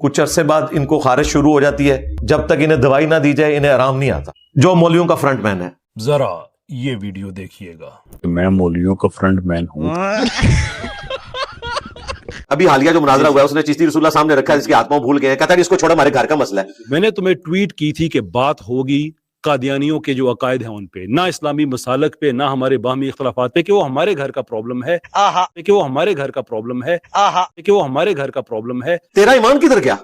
کچھ عرصے بعد ان کو خارش شروع ہو جاتی ہے. جب تک انہیں دوائی نہ دی جائے انہیں آرام نہیں آتا. جو مولویوں کا فرنٹ مین ہے. ذرا یہ ویڈیو دیکھیے گا. میں مولویوں کا فرنٹ مین ہوں. ابھی حالیہ جو مناظرہ ہوا ہے اس نے چشتی رسول اللہ سامنے رکھا ہے جس کے آتما بھول گئے ہیں. کہتا ہے اس کو چھوڑا ہمارے گھر کا مسئلہ ہے. میں نے تمہیں ٹویٹ کی تھی کہ بات ہوگی قادیانیوں کے جو عقائد ہیں ان پہ، نہ اسلامی مسالک پہ، نہ ہمارے باہمی اختلافات پہ، کہ وہ ہمارے گھر کا پرابلم ہے، کہ وہ ہمارے گھر کا پرابلم ہے، کہ وہ ہمارے گھر کا پرابلم ہے. تیرا ایمان کدھر گیا؟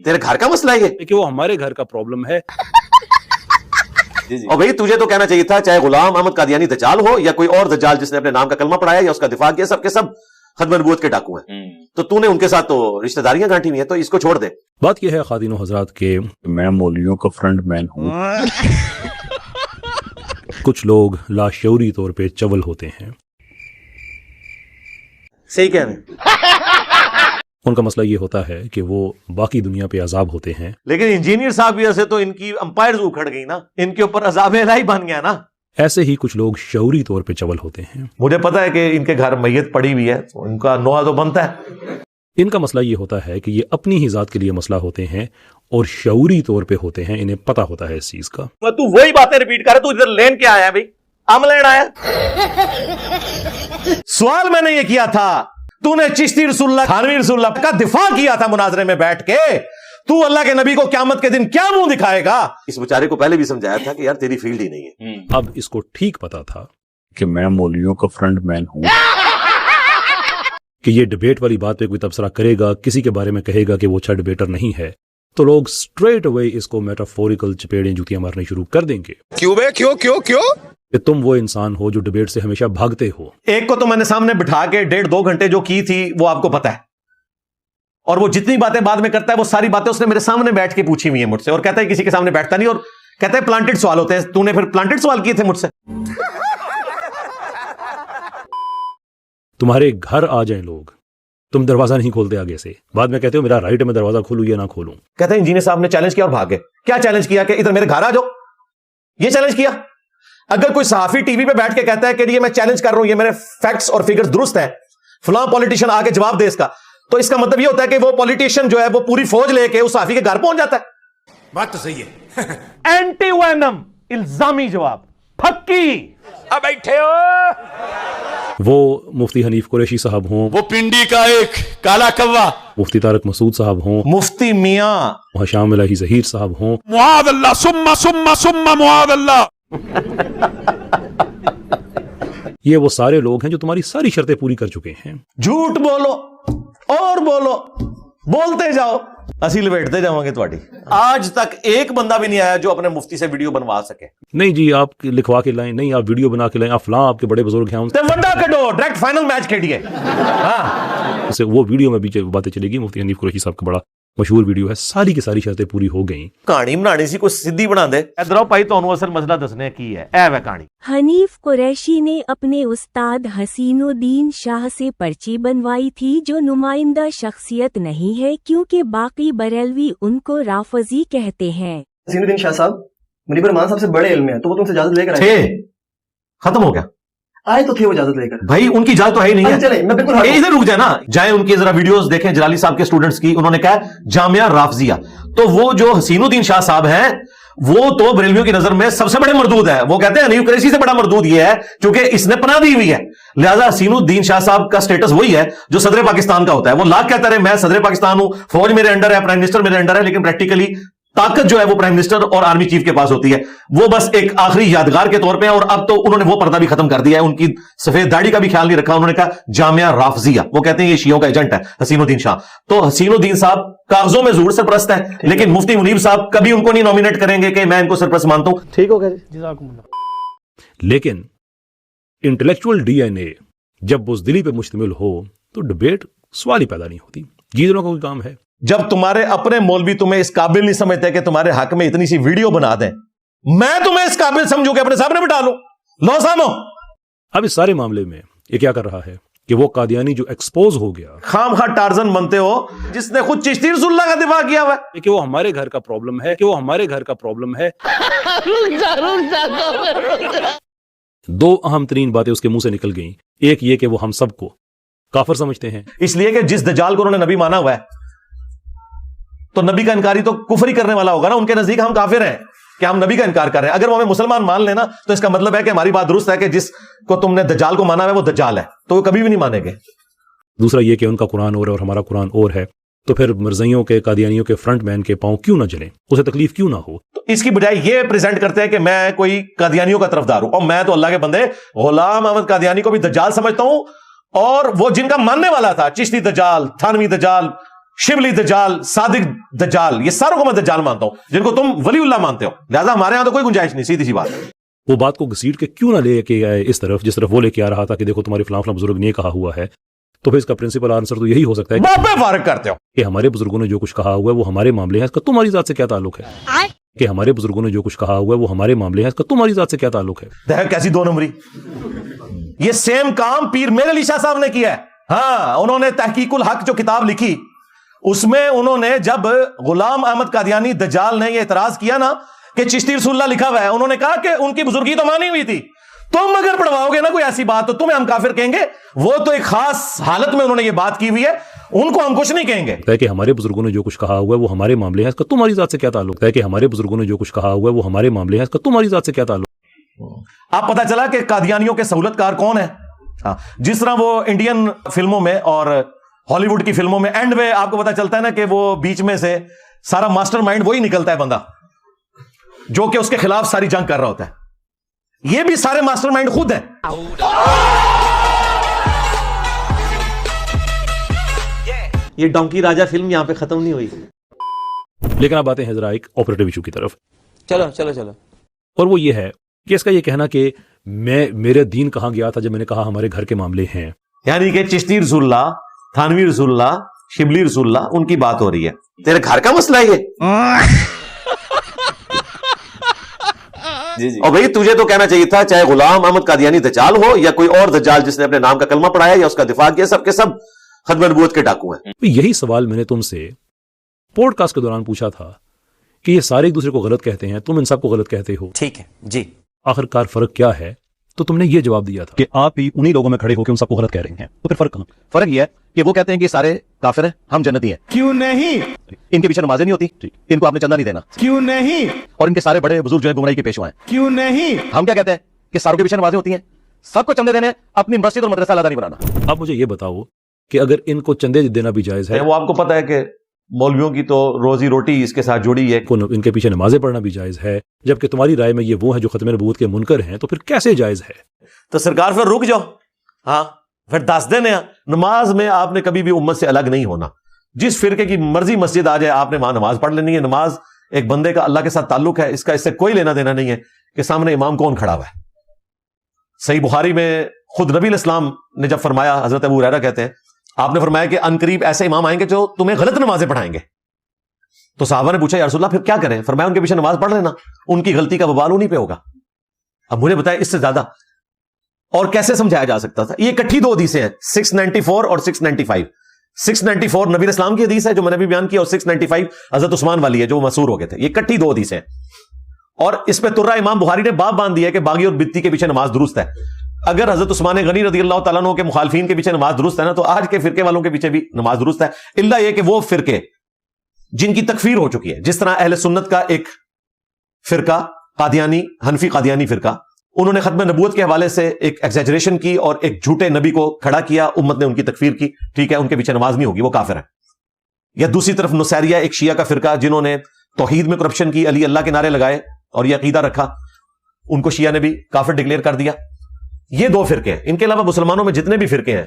تیرے گھر کا مسئلہ ہے یہ، کہ وہ ہمارے گھر کا پرابلم ہے. اور بھئی تجھے تو کہنا چاہیے تھا چاہے غلام احمد قادیانی دجال ہو یا کوئی اور دجال جس نے اپنے نام کا کلمہ پڑھایا یا اس کا دفاع کیا، سب کے سب ختم نبوت کے ڈاکو ہیں. تو نے ان کے ساتھ تو رشتہ داریاں گانٹھی ہوئی ہیں، تو اس کو چھوڑ دے. بات یہ ہے خواتین و حضرات کہ میں مولویوں کا فرنٹ مین ہوں. کچھ لوگ لاشعوری طور پہ چول ہوتے ہیں. صحیح کہہ رہے ہیں. ان کا مسئلہ یہ ہوتا ہے کہ وہ باقی دنیا پہ عذاب ہوتے ہیں، لیکن انجینئر صاحب بھی ایسے تو ان کی امپائرز اکھڑ گئی نا، ان کے اوپر عذاب الہی بن گیا نا. ایسے ہی کچھ لوگ شعوری طور پہ چول ہوتے ہیں. مجھے پتا ہے کہ ان کے گھر میت پڑی ہوئی ہے، تو ان کا نوحہ تو بنتا ہے. ان کا مسئلہ یہ ہوتا ہے کہ یہ اپنی ہی ذات کے لیے مسئلہ ہوتے ہیں اور شعوری طور پہ ہوتے ہیں، انہیں پتہ ہوتا ہے اس چیز کا. تو وہی باتیں ریپیٹ کر رہا ہے. تو ادھر لین کیا آیا بھائی؟ ام لین آیا. سوال میں نے یہ کیا تھا، تو نے چشتی رسول اللہ تھانوی رسول اللہ کا دفاع کیا تھا مناظرے میں بیٹھ کے، تو اللہ کے نبی کو قیامت کے دن کیا منہ دکھائے گا؟ اس بیچارے کو پہلے بھی سمجھایا تھا کہ یار تیری فیلڈ ہی نہیں ہے. اب اس کو ٹھیک پتا تھا کہ میں مولویوں کا فرنٹ مین ہوں. کہ یہ ڈبیٹ والی بات پہ کوئی تبصرہ کرے گا، کسی کے بارے میں کہے گا کہ وہ اچھا ڈبیٹر نہیں ہے، تو لوگ سٹریٹ اوے اس کو میٹافوریکل چپیڑیں جوتیاں مارنے شروع کر دیں گے. کیوں بے کیوں کیوں کیوں؟ کہ تم وہ انسان ہو جو ڈبیٹ سے ہمیشہ بھاگتے ہو. ایک کو تو میں نے سامنے بٹھا کے 1.5-2 گھنٹے جو کی تھی وہ آپ کو پتا ہے، اور وہ جتنی باتیں بعد میں کرتا ہے وہ ساری باتیں اس نے میرے سامنے بیٹھ کے پوچھی ہوئی ہیں مجھ سے، اور کہتا ہے کسی کے سامنے بیٹھتا نہیں، اور کہتا ہے پلانٹڈ سوال ہوتے ہیں. تو نے پھر پلانٹڈ سوال کیے تھے مجھ سے. تمہارے گھر آ جائیں لوگ، تم دروازہ نہیں کھولتے آگے سے، بعد میں کہتے ہو میرا رائٹ ہے میں دروازہ کھولوں یا نہ کھولوں. کہتے ہیں انجینئر صاحب نے چیلنج کیا اور بھاگے. کیا چیلنج کیا؟ کہ ادھر میرے گھر آ جاؤ، یہ چیلنج کیا. اگر کوئی صحافی ٹی وی پہ بیٹھ کے کہتا ہے کہ یہ میں چیلنج کر رہا ہوں، یہ میرے فیکٹس اور فگرز درست ہیں، فلاں پولیٹیشین آ کے جواب دے اس کا، تو اس کا مطلب یہ ہوتا ہے کہ وہ پولیٹیشین جو ہے وہ پوری فوج لے کے اس صحافی کے گھر پہنچ جاتا ہے. بات تو صحیح ہے. اینٹی وینم الزامی جواب پھکی. اب بیٹھے ہو وہ مفتی حنیف قریشی صاحب ہوں، وہ پنڈی کا ایک کالا کوا، مفتی طارق مسعود صاحب ہوں، مفتی میاں حشام الہی ظہیر صاحب ہوں، معاذ اللہ ثم معاذ اللہ. یہ وہ سارے لوگ ہیں جو تمہاری ساری شرطیں پوری کر چکے ہیں. جھوٹ بولو اور بولو، بولتے جاؤ، اسی لپیٹتے جاؤں گے تواڈی. آج تک ایک بندہ بھی نہیں آیا جو اپنے مفتی سے ویڈیو بنوا سکے. نہیں جی آپ لکھوا کے لائیں، نہیں آپ ویڈیو بنا کے لائیں، آپ فلاں آپ کے بڑے بزرگ ہیں ان تے وڈا کڈو ڈائریکٹ فائنل میچ کھیڈیے. ہاں سے وہ ویڈیو میں بھی باتیں چلے گی. مفتی حنیف قریشی صاحب کا بڑا مشہور ویڈیو ہے، ساری کی ساری شرطیں پوری ہو گئیں. کہانی بنانی سی کوئی سیدھی بنا دے. ادھر آؤ بھائی، تانوں اصل مسئلہ دسنے کی ہے. اے وے کہانی. حنیف قریشی نے اپنے استاد حسین الدین شاہ سے پرچی بنوائی تھی جو نمائندہ شخصیت نہیں ہے کیونکہ باقی بریلوی ان کو رافضی کہتے ہیں. حسین الدین شاہ صاحب منیب الرحمان صاحب سے بڑے علم ہیں، تو وہ تم سے اجازت لے کر آئے ختم ہو گیا. آئے تو تھے وہ اجازت لے کر. بھائی ان کی اجازت تو ہے ہی نہیں ہے. چلے میں بالکل ادھر رک جائے نا، جائیں ان کی ذرا ویڈیوز دیکھیں جلالی صاحب کے اسٹوڈنٹس کی. انہوں نے کہا جامعہ رافضیہ. تو وہ جو حسین الدین شاہ صاحب ہیں وہ تو بریلویوں کی نظر میں سب سے بڑے مردود ہے. وہ کہتے ہیں حنیف قریشی سے بڑا مردود یہ ہے کیونکہ اس نے پناہ دی ہوئی ہے. لہذا حسین الدین شاہ صاحب کا سٹیٹس وہی ہے جو صدر پاکستان کا ہوتا ہے. وہ لاکھ کہتا رہے میں صدر پاکستان ہوں، فوج میرے انڈر ہے، پرائم منسٹر میرے انڈر ہے، لیکن پریکٹیکلی طاقت جو ہے وہ پرائم منسٹر اور آرمی چیف کے پاس ہوتی ہے. وہ بس ایک آخری یادگار کے طور پہ. اور اب تو انہوں نے وہ پردہ بھی ختم کر دیا ہے، ان کی سفید داڑھی کا بھی خیال نہیں رکھا. انہوں نے کہا جامعہ رافضیہ. وہ کہتے ہیں یہ شیعوں کا ایجنٹ ہے حسین الدین شاہ. تو حسین الدین صاحب کاغذوں میں ضرور سرپرست ہے، لیکن مفتی منیب صاحب کبھی ان کو نہیں نامینیٹ کریں گے کہ میں ان کو سرپرست مانتا ہوں. ٹھیک ہو گیا جی، جزاکم اللہ. لیکن انٹلیکچوئل ڈی این اے جب بزدلی پہ مشتمل ہو تو ڈبیٹ سوال ہی پیدا نہیں ہوتی. جیتنے کا کوئی کام ہے. جب تمہارے اپنے مولوی تمہیں اس قابل نہیں سمجھتے کہ تمہارے حق میں اتنی سی ویڈیو بنا دیں، میں تمہیں اس قابل سمجھوں کہ اپنے سامنے بٹھا لو. لو سامو. اب اس سارے معاملے میں یہ کیا کر رہا ہے کہ وہ قادیانی جو ایکسپوز ہو گیا، خام خواہ ٹارزن بنتے ہو جس نے خود چشتی رسول اللہ کا دفاع کیا ہوا ہے کہ وہ ہمارے گھر کا پرابلم ہے، کہ وہ ہمارے گھر کا پرابلم ہے. دو اہم ترین باتیں اس کے منہ سے نکل گئیں. ایک یہ کہ وہ ہم سب کو کافر سمجھتے ہیں، اس لیے کہ جس دجال کو انہوں نے نبی مانا ہوا ہے تو نبی کا انکاری تو کفر ہی کرنے والا ہوگا نا. ان کے نزدیک ہم کافر ہیں کہ ہم نبی کا انکار کر رہے ہیں. اگر وہ ہمیں مسلمان مان لینا تو اس کا مطلب ہے کہ ہماری بات درست ہے کہ جس کو تم نے دجال کو مانا ہے وہ دجال ہے, تو وہ کبھی بھی نہیں مانیں گے. دوسرا یہ کہ ان کا قرآن اور ہمارا قرآن اور ہے, تو پھر مرزائیوں کے قادیانیوں کے فرنٹ مین کے پاؤں کیوں نہ جلیں, اسے تکلیف کیوں نہ ہو. تو اس کی بجائے یہ پریزنٹ کرتے ہیں کہ میں کوئی قادیانیوں کا طرفدار ہوں, اور میں تو اللہ کے بندے غلام احمد قادیانی کو بھی دجال سمجھتا ہوں, اور وہ جن کا ماننے والا تھا, چشتی دجال, تھانوی دجال, شبلی دجال, صادق دجال, یہ ساروں کو میں دجال مانتا ہوں جن کو تم ولی اللہ مانتے ہو. لہذا ہمارے ہاں تو کوئی گنجائش نہیں, سیدھی سی بات. وہ بات کو گھسیٹ کے کیوں نہ لے کے آئے اس طرف جس طرف وہ لے کے آ رہا تھا کہ دیکھو تمہارے فلاں فلاں بزرگ نے یہ کہا ہوا ہے. تو پھر اس کا پرنسپل آنسر تو یہی ہو سکتا ہے باپ فارغ کرتے ہو کہ ہمارے بزرگوں نے جو کچھ کہا ہوا ہے وہ ہمارے معاملے ہیں, اس کا تمہاری ذات سے کیا تعلق ہے. کہ ہمارے بزرگوں نے جو کچھ کہا ہوا ہے وہ ہمارے معاملے ہیں, اس کا تمہاری ذات سے کیا تعلق ہے. دیکھ کیسی دو نمبری. یہ سیم کام پیر میرے علی شاہ صاحب نے کیا ہے. ہاں, انہوں نے تحقیق الحق جو کتاب لکھی, اس میں انہوں نے جب غلام احمد قادیانی دجال نے یہ اعتراض کیا نا کہ چشتی رسول اللہ لکھا ہوا ہے, انہوں نے کہا کہ ان کی بزرگی تو مانی ہوئی تھی, تم اگر پڑھواؤ گے نا کوئی ایسی بات تو تمہیں ہم کافر کہیں گے. وہ تو ایک خاص حالت میں انہوں نے یہ بات کی ہوئی ہے, ان کو ہم کچھ نہیں کہیں گے. کہ ہمارے بزرگوں نے جو کچھ کہا ہوا ہے وہ ہمارے معاملے ہیں, اس کا تمہاری ذات سے کیا تعلق ہے. کہ ہمارے بزرگوں نے جو کچھ کہا ہوا ہے وہ ہمارے معاملے ہیں, اس کا تمہاری ذات سے کیا تعلق. آپ پتہ چلا کہ قادیانیوں کے سہولت کار کون ہے. جس طرح وہ انڈین فلموں میں اور ہالی ووڈ کی فلموں میں اینڈ میں آپ کو پتہ چلتا ہے نا کہ وہ بیچ میں سے سارا ماسٹر مائنڈ وہی نکلتا ہے بندہ جو کہ اس کے خلاف ساری جنگ کر رہا ہوتا ہے. یہ بھی سارے ماسٹر مائنڈ خود ہیں. یہ ڈونکی راجا فلم یہاں پہ ختم نہیں ہوئی. لیکن اب آتے ہیں ذرا ایک آپریٹو ایشو کی طرف. چلو چلو چلو. اور وہ یہ ہے کہ اس کا یہ کہنا کہ میرے دین کہاں گیا تھا جب میں نے کہا ہمارے گھر کے معاملے ہیں. یعنی کہ چشتی رسول اللہ, تھانوی رسول اللہ, شبلی رسول اللہ, ان کی بات ہو رہی ہے. تیرے گھر کا مسئلہ ہے یہ. اور بھئی تجھے تو کہنا چاہیے تھا چاہے غلام احمد قادیانی دجال ہو یا کوئی اور دجال جس نے اپنے نام کا کلمہ پڑھایا یا اس کا دفاع کیا, سب کے سب ختم نبوت کے ڈاکو ہیں. یہی سوال میں نے تم سے پوڈ کاسٹ کے دوران پوچھا تھا کہ یہ سارے ایک دوسرے کو غلط کہتے ہیں, تم ان سب کو غلط کہتے ہو. ٹھیک ہے جی. آخر کار فرق کیا ہے؟ تو تم نے یہ جواب دیا تھا کہ آپ ہی انہی لوگوں میں کھڑے ہو کے ان سب کو غلط کہہ رہے ہیں. تو پھر فرق کہاں؟ فرق یہ ہے کہ وہ کہتے ہیں کہ سارے کافر ہیں, ہم جنتی ہیں. کیوں نہیں؟ ان کے پیچھے نمازیں نہیں ہوتی, ان کو آپ نے چندہ نہیں دینا. کیوں نہیں؟ اور ان کے سارے بڑے بزرگ جو ہیں گمراہی کے پیشوا ہیں. کیوں نہیں؟ ہم کیا کہتے ہیں کہ ساروں کے پیچھے نمازیں ہوتی ہیں, سب کو چندے دینے, اپنی مسجد اور مدرسہ علیحدہ نہیں بنانا. اب مجھے یہ بتاؤ کہ اگر ان کو چندے دینا بھی جائز ہے, وہ آپ کو پتا ہے کہ مولویوں کی تو روزی روٹی اس کے ساتھ جڑی ہے, ان کے پیچھے نمازیں پڑھنا بھی جائز ہے, جبکہ تمہاری رائے میں یہ وہ ہیں جو ختم نبوت کے منکر ہیں, تو پھر کیسے جائز ہے؟ تو سرکار پھر رک جاؤ. ہاں پھر دس دینے. نماز میں آپ نے کبھی بھی امت سے الگ نہیں ہونا. جس فرقے کی مرضی مسجد آ جائے آپ نے وہاں نماز پڑھ لینی ہے. نماز ایک بندے کا اللہ کے ساتھ تعلق ہے, اس کا اس سے کوئی لینا دینا نہیں ہے کہ سامنے امام کون کھڑا ہوا ہے. صحیح بخاری میں خود نبی علیہ السلام نے جب فرمایا, حضرت ابو ہریرہ کہتے ہیں, آپ نے فرمایا کہ ان قریب ایسے امام آئیں گے جو تمہیں غلط نمازیں پڑھائیں گے. تو صحابہ نے پوچھا یا رسول اللہ پھر کیا کریں؟ فرمایا ان کے پیچھے نماز پڑھ لینا, ان کی غلطی کا وبال انہی پہ ہوگا. اب مجھے بتائیں اس سے زیادہ اور کیسے سمجھایا جا سکتا تھا؟ یہ اکٹھی دو حدیثیں ہیں, 694 اور 695. 694 نبی اسلام کی حدیث ہے جو میں نے بھی بیان کی, اور 695 حضرت عثمان والی ہے جو مسعور ہو گئے تھے. یہ اکٹھی دو حدیثیں ہیں, اور اس پہ ترہ امام بخاری نے باب باندھ دیا ہے کہ باغی اور بتی کے پیچھے نماز درست ہے. اگر حضرت عثمان غنی رضی اللہ تعالیٰ عنہ کے مخالفین کے پیچھے نماز درست ہے نا, تو آج کے فرقے والوں کے پیچھے بھی نماز درست ہے, الا یہ کہ وہ فرقے جن کی تکفیر ہو چکی ہے, جس طرح اہل سنت کا ایک فرقہ قادیانی, حنفی قادیانی فرقہ, انہوں نے ختم نبوت کے حوالے سے ایک ایگزیجریشن کی اور ایک جھوٹے نبی کو کھڑا کیا, امت نے ان کی تکفیر کی. ٹھیک ہے, ان کے پیچھے نماز نہیں ہوگی, وہ کافر ہیں. یا دوسری طرف نصیریہ, ایک شیعہ کا فرقہ, جنہوں نے توحید میں کرپشن کی, علی اللہ کے نعرے لگائے اور یہ عقیدہ رکھا, ان کو شیعہ نے بھی کافر ڈکلیئر کر دیا. یہ دو فرقے ہیں. ان کے علاوہ مسلمانوں میں جتنے بھی فرقے ہیں,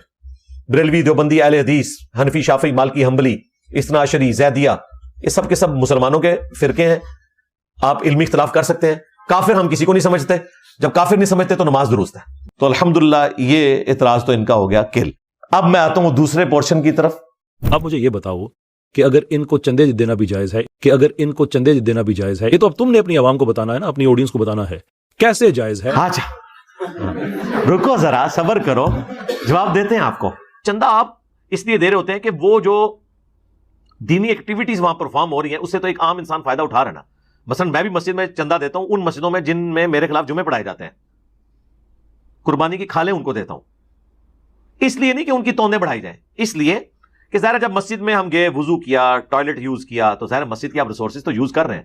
بریلوی, دیوبندی, اہل حدیث, حنفی, شافعی, مالکی, حنبلی, اثنا عشری, زیدیہ, یہ سب کے سب مسلمانوں کے فرقے ہیں. آپ علمی اختلاف کر سکتے ہیں. کافر ہم کسی کو نہیں سمجھتے. جب کافر نہیں سمجھتے تو نماز درست ہے. تو الحمدللہ یہ اعتراض تو ان کا ہو گیا کل. اب میں آتا ہوں دوسرے پورشن کی طرف. اب مجھے یہ بتاؤ کہ اگر ان کو چندے دینا بھی جائز ہے, یہ تو اب تم نے اپنی عوام کو بتانا ہے نا, اپنی آڈینس کو بتانا ہے کیسے جائز ہے. رکو ذرا, صبر کرو, جواب دیتے ہیں آپ کو. چندہ آپ اس لیے دے رہے ہوتے ہیں کہ وہ جو دینی ایکٹیویٹیز وہاں پرفارم ہو رہی ہیں اس سے تو ایک عام انسان فائدہ اٹھا رہا ہے نا. مثلا میں بھی مسجد میں چندہ دیتا ہوں ان مسجدوں میں جن میں میرے خلاف جمعے پڑھائے جاتے ہیں, قربانی کی کھالیں ان کو دیتا ہوں. اس لیے نہیں کہ ان کی توندیں بڑھائی جائیں, اس لیے کہ ظاہر جب مسجد میں ہم گئے, وضو کیا, ٹوائلٹ یوز کیا, تو ظاہر مسجد کی آپ ریسورسز تو یوز کر رہے ہیں.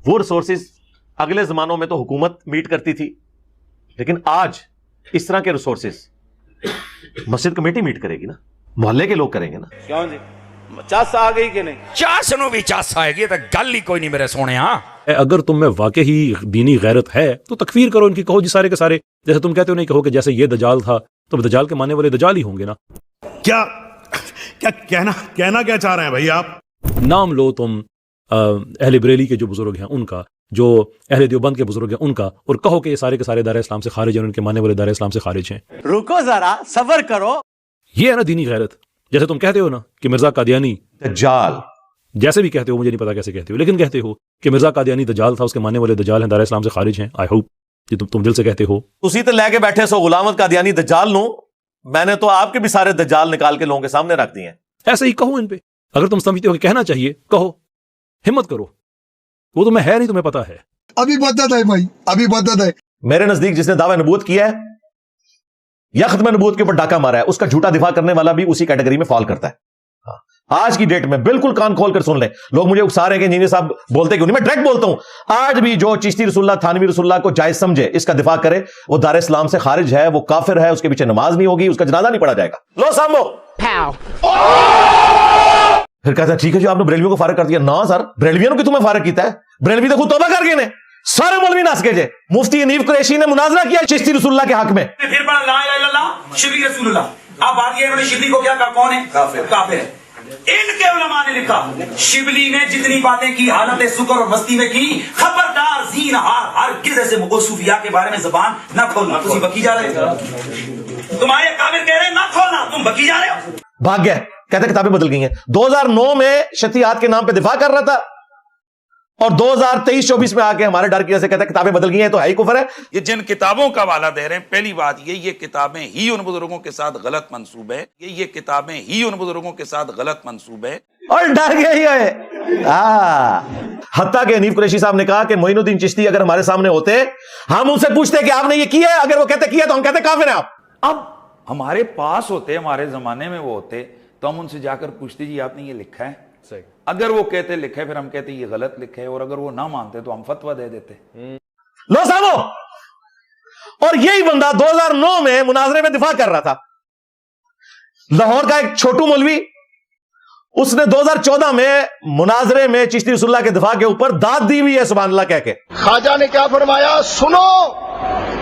وہ ریسورسز اگلے زمانوں میں تو حکومت میٹ کرتی تھی, لیکن آج اس طرح کے ریسورسز مسجد کمیٹی میٹ کرے گی نا, محلے کے لوگ کریں گے نا. کیوں جی چاس آ گئی کہ نہیں؟ چاس نو بھی چاس آئے گی تو گل ہی کوئی نہیں میرے سونے. ہاں اگر تم میں واقعی دینی غیرت ہے تو تکفیر کرو ان کی, کہو جی سارے کے سارے, جیسے تم کہتے ہو نہیں کہو کہ جیسے یہ دجال تھا تو دجال کے ماننے والے دجال ہی ہوں گے نا. کیا کہنا کیا چاہ رہے ہیں بھائی آپ؟ نام لو تم اہل بریلی کے جو بزرگ ہیں ان کا, جو اہل دیوبند کے بزرگ ہیں ان کا, اور کہو کہ یہ سارے کے سارے دار اسلام سے خارج ہیں, ان کے ماننے والے دار اسلام سے خارج ہیں. رکو ذرا صبر کرو. یہ ہے نا دینی غیرت. جیسے تم کہتے ہو نا کہ مرزا قادیانی دجال, جیسے بھی کہتے ہو, مجھے نہیں پتا کیسے کہتے ہو, لیکن کہتے ہو کہ مرزا قادیانی دجال تھا, اس کے ماننے والے دجال ہیں, دار اسلام سے خارج ہیں. آئی ہوپ یہ تم دل سے کہتے ہو. اسی تے لے کے بیٹھے سو غلام احمد قادیانی دجال نو, میں نے تو آپ کے بھی سارے دجال نکال کے لوگوں کے سامنے رکھ دیے ہیں. ایسے ہی کہو ان پہ, اگر تم سمجھتے ہو کہ کہنا چاہیے کہو, ہمت کرو. وہ تمہیں ہے نہیں, تمہیں پتا ہے. ابھی بدت ہے بھائی, ابھی بدت ہے. میرے نزدیک جس نے دعوی نبوت کیا ہے یا ختم نبوت کے اوپر ڈاکہ مارا ہے, اس کا جھوٹا دفاع کرنے والا بھی اسی کیٹیگری میں فال کرتا ہے. آج کی ڈیٹ میں بالکل کان کھول کر سن لیں. لوگ مجھے اکسا رہے ہیں کہ انجینئر صاحب بولتے کیوں نہیں, میں ڈائریکٹ بولتا ہوں. آج بھی جو چشتی رسول اللہ, تھانوی رسول اللہ کو جائز سمجھے, اس کا دفاع کرے, وہ دار اسلام سے خارج ہے, وہ کافر ہے, اس کے پیچھے نماز نہیں ہوگی, اس کا جنازہ نہیں پڑھا جائے گا. لو سامو. پھر کہتا ہے ٹھیک ہے جو آپ نے بریلویوں کو فارغ کر دیا. نہ سر, بریلویوں کو تمہیں فارغ کیتا ہے, بریلوی تو خود توبہ کر گئے نے, سارے مولوی ناس کے جے. مفتی انیف قریشی نے مناظرہ کیا چشتی رسول اللہ کے حق میں. پھر پڑھا لا الہ الا اللہ شبلی رسول اللہ. آپ آگے انہوں نے شبلی کو کیا کہا, کون ہے؟ کافر ہے. ان کے علماء نے لکھا شبلی نے جتنی باتیں کی حالت سکر اور مستی میں کی, خبردار زین ہر گرد سے صوفیاء کے بارے میں زبان نہ کھولنا. تم بکی جا رہے ہو, تمہارے کافر کہہ رہے ہیں نہ کھولنا, تم بکی جا رہے ہو. بھاگ گیا, کہتے کتابیں بدل گئی ہیں. 2009 میں شتیات کے نام پہ دفاع کر رہا تھا, اور 2023-24 میں آ کے ہمارے ڈر کی وجہ سے کہتا ہے کتابیں بدل گئی ہیں, تو ہے ہی کفر ہے. یہ جن کتابوں کا حوالہ دے رہے ہیں, پہلی بات یہ کتابیں ہی ان بزرگوں کے ساتھ غلط منسوب ہے. یہ کتابیں ہی ان بزرگوں کے ساتھ غلط منسوب ہے, اور ڈر گیا ہی ہے. حتیٰ کہ حنیف قریشی صاحب نے کہا کہ معین الدین چشتی اگر ہمارے سامنے ہوتے, ہم ان سے پوچھتے کہ آپ نے یہ کیا ہے, اگر وہ کہتے کیا تو ہم کہتے کافر ہیں آپ. اب ہمارے پاس ہوتے, ہمارے زمانے میں وہ ہوتے, تو ہم ان سے جا کر پوچھتے جی آپ نے یہ لکھا ہے. اگر وہ کہتے لکھے, پھر ہم کہتے یہ غلط لکھے, اور اگر وہ نہ مانتے تو ہم فتویٰ دے دیتے. لو سامو. اور یہی بندہ 2009 میں مناظرے میں دفاع کر رہا تھا. لاہور کا ایک چھوٹو مولوی, اس نے 2014 میں مناظرے میں چشتی رسول اللہ کے دفاع کے اوپر داد دی ہوئی ہے, سبحان اللہ کہہ کے. خواجہ نے کیا فرمایا, سنو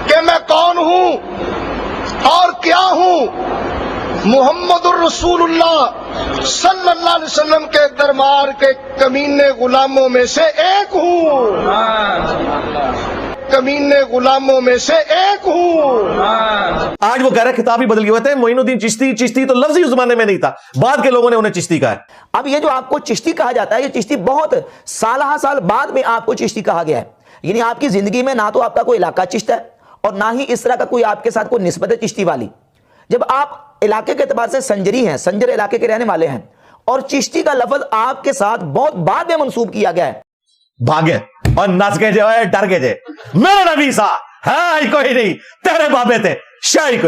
کہ میں کون ہوں اور کیا ہوں. محمد الرسول اللہ صلی اللہ علیہ وسلم کے دربار کے کمینے غلاموں میں سے ایک ہوں, کمینے غلاموں میں سے ایک ہوں. آج وہ کہہ رہے کتاب ہی بدل گئی ہوتے ہیں. معین الدین چشتی, چشتی تو لفظ ہی اس زمانے میں نہیں تھا, بعد کے لوگوں نے انہیں چشتی کہا ہے. اب یہ جو آپ کو چشتی کہا جاتا ہے, یہ چشتی بہت سالہ سال بعد میں آپ کو چشتی کہا گیا ہے. یعنی آپ کی زندگی میں نہ تو آپ کا کوئی علاقہ چشت ہے, اور نہ ہی اس طرح کا کوئی آپ کے ساتھ کوئی نسبت ہے چشتی والی. جب آپ علاقے کے اعتبار سے سنجری ہیں, سنجر علاقے کے رہنے والے ہیں, اور چشتی کا لفظ آپ کے ساتھ بہت بعد میں منسوب کیا گیا ہے. بھاگے اور نس کے جو ہے ڈر کے جے, میرا نبی سا ہاں کوئی نہیں, تیرے بابے تھے شاہی کوئی.